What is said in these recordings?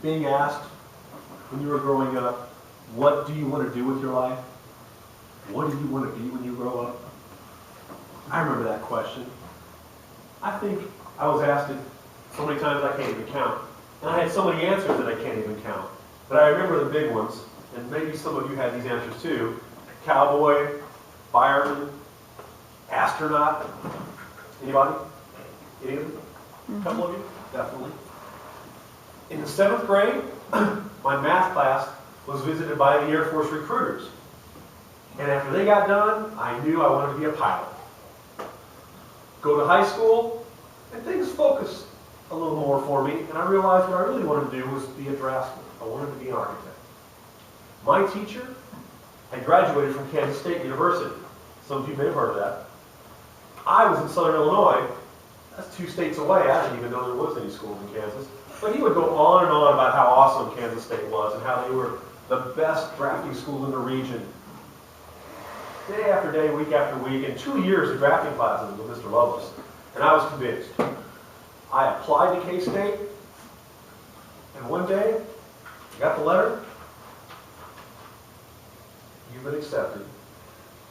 being asked when you were growing up, what do you want to do with your life? What do you want to be when you grow up? I remember that question. I think I was asked it so many times I can't even count. And I had so many answers that I can't even count. But I remember the big ones, and maybe some of you had these answers too. Cowboy, fireman, astronaut. Anybody? Any of them? A couple of you? Definitely. In the 7th grade, my math class was visited by the Air Force recruiters. And after they got done, I knew I wanted to be a pilot. Go to high school, and things focused a little more for me, and I realized what I really wanted to do was be a draftsman. I wanted to be an architect. My teacher had graduated from Kansas State University. Some of you may have heard of that. I was in Southern Illinois. That's 2 states away. I didn't even know there was any schools in Kansas. But he would go on and on about how awesome Kansas State was and how they were the best drafting school in the region. Day after day, week after week, and 2 years of drafting classes with Mr. Lovelace. And I was convinced. I applied to K-State, and one day, I got the letter. You've been accepted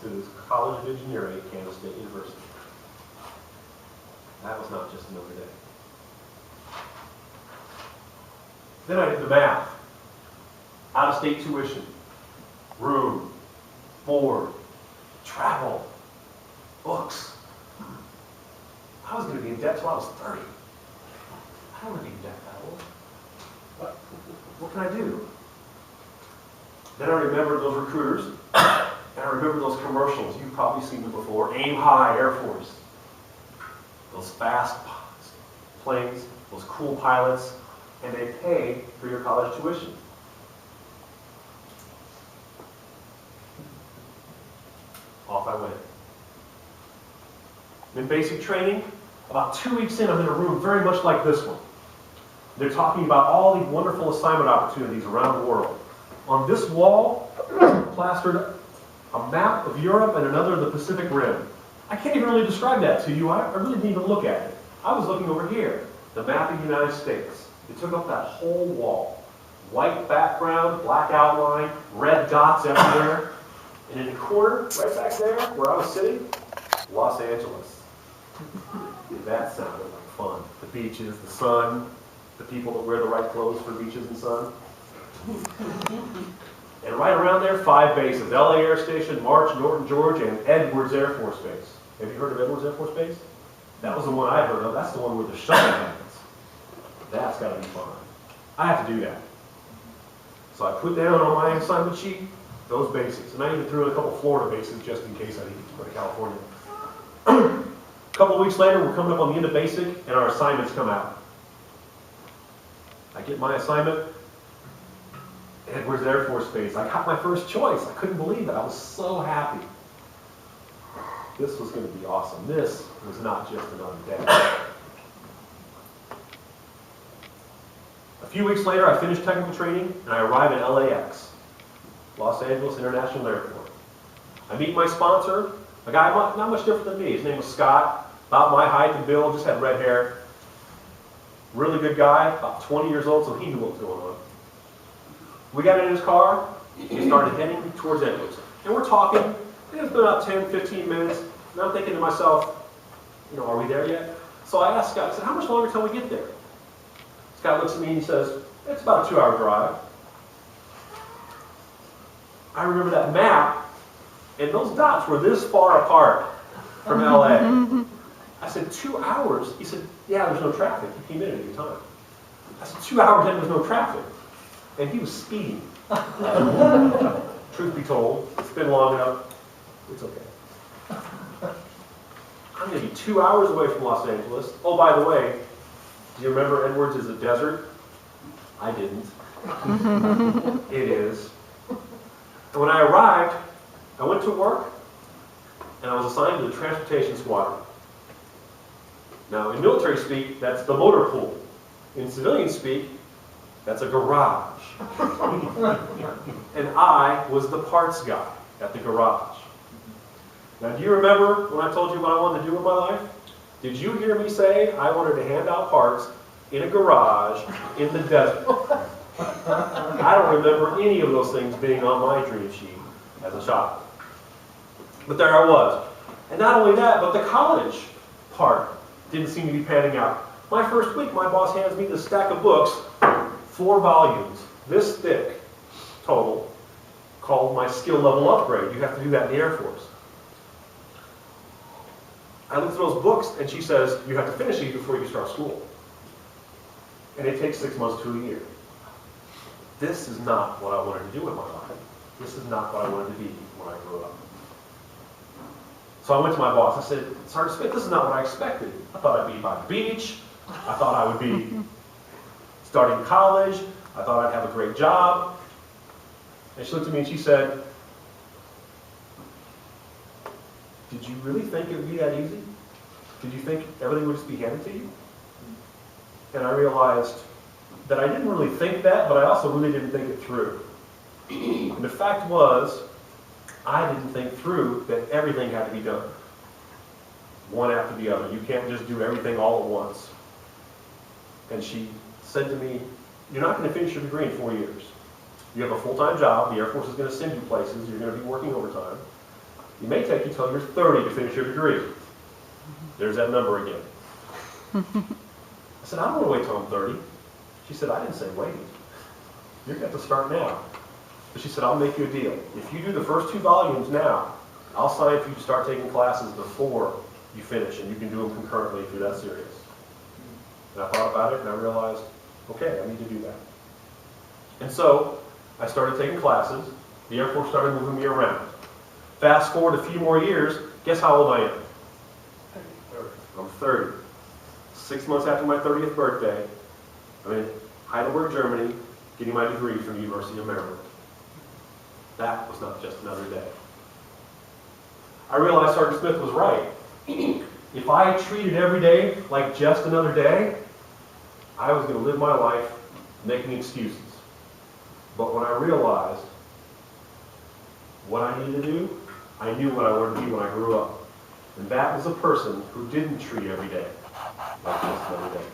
to the College of Engineering at Kansas State University. That was not just another day. Then I did the math. Out-of-state tuition, room, board, travel, books. I was going to be in debt till I was 30. I don't want to be in debt that old. What can I do? Then I remembered those recruiters, and I remember those commercials. You've probably seen them before. Aim high, Air Force. Those fast planes, those cool pilots, and they pay for your college tuition. Off I went. In basic training, about 2 weeks in, I'm in a room very much like this one. They're talking about all these wonderful assignment opportunities around the world. On this wall, plastered a map of Europe and another of the Pacific Rim. I can't even really describe that to you. I really didn't even look at it. I was looking over here, the map of the United States. It took up that whole wall. White background, black outline, red dots everywhere. And in the corner, right back there, where I was sitting, Los Angeles. That sounded like fun. The beaches, the sun, the people that wear the right clothes for beaches and sun. And right around there, 5 bases. LA Air Station, March, Norton, Georgia, and Edwards Air Force Base. Have you heard of Edwards Air Force Base? That was the one I heard of. That's the one where the shuttle happens. That's got to be fun. I have to do that. So I put down on my assignment sheet those bases. And I even threw in a couple Florida bases just in case I needed to go to California. A couple of weeks later, we're coming up on the end of basic, and our assignments come out. I get my assignment, Edwards Air Force Base. I got my first choice. I couldn't believe it. I was so happy. This was going to be awesome. This was not just another day. A few weeks later, I finished technical training, and I arrive at LAX, Los Angeles International Airport. I meet my sponsor, a guy not much different than me. His name was Scott, about my height and build, just had red hair. Really good guy, about 20 years old, so he knew what was going on. We got in his car, and started heading towards Edwards. And we're talking, and it's been about 10, 15 minutes, and I'm thinking to myself, are we there yet? So I asked Scott, I said, how much longer till we get there? Scott looks at me and he says, it's about a 2-hour drive. I remember that map, and those dots were this far apart from LA. I said, 2 hours? He said, yeah, there's no traffic. You came in at a good time. I said, 2 hours and there's no traffic. And he was speeding. Truth be told, it's been long enough. It's okay. I'm going to be 2 hours away from Los Angeles. Oh, by the way, do you remember Edwards is a desert? I didn't. It is. And when I arrived, I went to work, and I was assigned to the transportation squadron. Now, in military speak, that's the motor pool. In civilian speak, that's a garage. And I was the parts guy at the garage. Now, do you remember when I told you what I wanted to do with my life? Did you hear me say I wanted to hand out parts in a garage in the desert? I don't remember any of those things being on my dream sheet as a child. But there I was. And not only that, but the college part didn't seem to be panning out. My first week, my boss hands me this stack of books, 4 volumes, this thick, total, called my skill level upgrade. You have to do that in the Air Force. I looked through those books, and she says, you have to finish these before you start school. And it takes 6 months to a year. This is not what I wanted to do with my life. This is not what I wanted to be when I grew up. So I went to my boss. I said, Sergeant Smith, this is not what I expected. I thought I'd be by the beach. I thought I would be starting college. I thought I'd have a great job. And she looked at me and she said, did you really think it would be that easy? Did you think everything would just be handed to you? And I realized that I didn't really think that, but I also really didn't think it through. And the fact was, I didn't think through that everything had to be done, one after the other. You can't just do everything all at once. And she said to me, you're not going to finish your degree in 4 years. You have a full-time job. The Air Force is going to send you places. You're going to be working overtime. It may take you till you're 30 to finish your degree. There's that number again. I said, I don't want to wait till I'm 30. She said, I didn't say wait. You're going to have to start now. But she said, I'll make you a deal. If you do the first 2 volumes now, I'll sign for you to start taking classes before you finish, and you can do them concurrently if you're that serious. And I thought about it, and I realized, okay, I need to do that. And so I started taking classes. The Air Force started moving me around. Fast forward a few more years, guess how old I am? I'm 30. 6 months after my 30th birthday, I'm in Heidelberg, Germany, getting my degree from the University of Maryland. That was not just another day. I realized Sergeant Smith was right. If I treated every day like just another day, I was going to live my life making excuses. But when I realized what I needed to do, I knew what I wanted to be when I grew up. And that was a person who didn't treat every day like just another day.